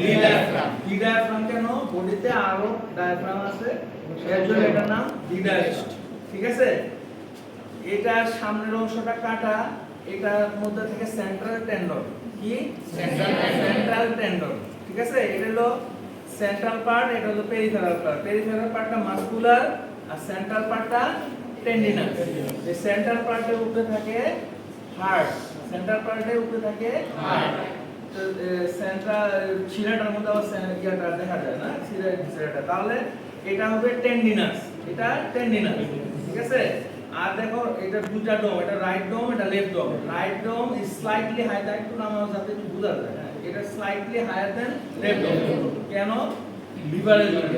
D diaphragm কেন? বডিতে আরো ডায়াফ্রাম আছে, এর জন্য এটার নাম ডি ডায়াফ্রাম। ঠিক আছে, এটার সামনের অংশটা কাটা, এটার মধ্যে থেকে সেন্ট্রাল টেন্ডন। কি? Central tendon. ঠিক আছে, এটা হলো সেন্ট্রাল পার্ট, এটা হলো পেরিফেরাল পার্ট। পেরিফেরাল পার্টটা মাসকুলার আর সেন্ট্রাল পার্টটা টেন্ডিনাস। এই সেন্ট্রাল পার্টের উপরে থাকে হার্ট, সেন্ট্রাল পার্টের উপরে থাকে হার্ট। তো সেন্ট্রাল শিরাটার মধ্যে আবার ইয়াটা দেখা যায় না, শিরাটা, তাহলে এটা হবে টেন্ডিনাস, এটা টেন্ডিনাস। ঠিক আছে, আর দেখো এটা দুটো ডোম, এটা রাইট ডোম, এটা left dome. Right dome is slightly higher, একটু নামাও যাতে একটু বোঝা যায়। এটা slightly higher then left dome. কেন? লিভারের জন্য,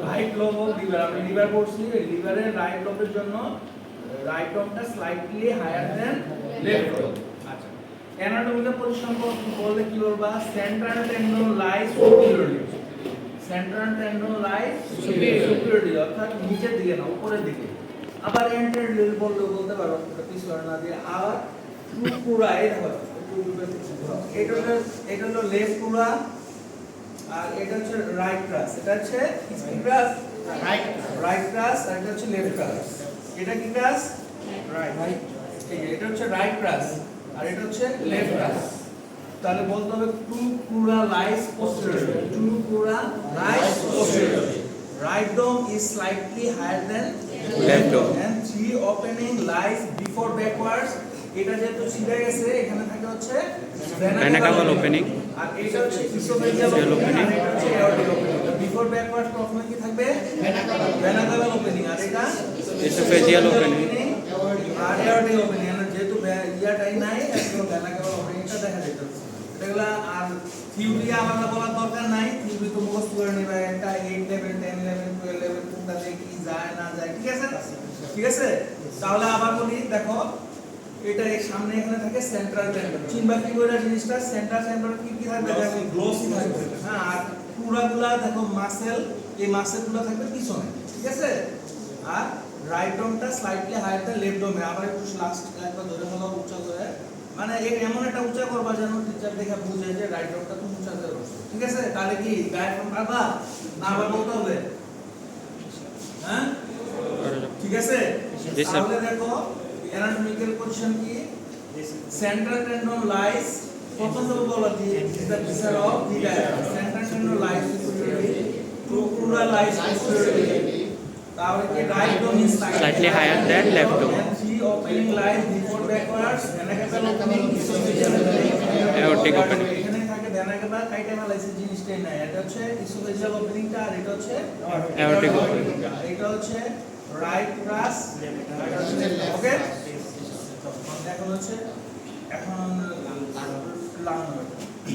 রাইট লোব অফ লিভার। আমরা লিভার পড়ছি, লিভারের রাইট লোবের জন্য রাইট ডোমটা slightly higher then left dome. আচ্ছা, অ্যানাটমিক্যাল পজিশন বললে কি বলবা? Central tendon lies superiorly. Central tendon lies superiorly, অর্থাৎ নিচের দিকে না, উপরের দিকে। আবার এন্টেরিয়র বলতে পারো, এটা পিছনে না দিয়ে। আর পুরা এই দেখো, এটা হলো লেফট পুরা, আর এটা হচ্ছে রাইট ক্রাস। এটা হচ্ছে কি ক্রাস? রাইট ক্রাস, আর এটা হচ্ছে লেফট ক্রাস। এটা কি ক্রাস? রাইট। ঠিক আছে, এটা হচ্ছে রাইট ক্রাস আর এটা হচ্ছে লেফট ক্রাস। তাহলে বলতে হবে টু পুরা লাইজ পোস্টেরিয়রলি, টু পুরা lies posteriorly. Right dome is slightly higher than left dome and three opening lies before backwards. এটা যেহেতু সিধা গেছে, এখানে থাকে হচ্ছে vena cava opening, আর এটা হচ্ছে esophageal opening, আর এটা হচ্ছে aortic opening। বিফোর ব্যাকওয়ার্ডস প্রথমে কি থাকবে? vena cava opening, আর এটা esophageal opening আর aortic opening। আর যেহেতু ইয়াটাই নাই, একদম vena cava opening টা দেখা যেত। এগুলা আর থিওরি আলাদা বলার দরকার নাই, থিওরি তো মুখস্থ করে নিবা। একটা 8 লেভেল, 10 লেভেল, 12 লেভেল কোনটাতে কি যায় না যায়। ঠিক আছে, ঠিক আছে। তাহলে আবার বলি, দেখো এটা এই সামনে এখানে থাকে সেন্ট্রাল টেন্ডন। চিনবা কি করে জিনিসটা? সেন্ট্রাল টেন্ডন কি কি থাকবে? দেখো গ্লোসি থাকবে, হ্যাঁ। আর পুরাগুলা দেখো মাসেল, এই মাসেলগুলো থাকবে পিছনে। ঠিক আছে, আর রাইট ডোমটা স্লাইটলি হায়ার দ্যান লেফট ডোমে। আবার একটু লাস্ট একবার ধরে হলো উচ্চ করে, মানে এমন একটা উঁচা করবা যেন টিচার দেখে বুঝে যে রাইট ডোমটা তুমি উঁচা করে বসছো। ঠিক আছে, তাহলে কি ডায়াফ্রাম পাবা না? আবার বলতে হবে, হ্যাঁ? ঠিক আছে, তাহলে দেখো অ্যানাটমিক্যাল পজিশন কি? সেন্ট্রাল টেন্ডন লাইজ, প্রথম তো বলা the the feature of the diaphragm. Central tendon lies superiorly, ট্রুকুরা লাইজ সুপিরিয়রলি। তাহলে কি right dome is slightly higher than left dome, three opening lies before backwards, vena cava opening, esophageal opening, aortic opening। এখানে থাকে vena cava, কাইটা ফেলাইছে জিনিসটাই নাই। এটা হচ্ছে esophageal openingটা, আর এটা হচ্ছে aortic opening। এটা হচ্ছে রাইট ক্রাস, ওকে। এখন হচ্ছে লাং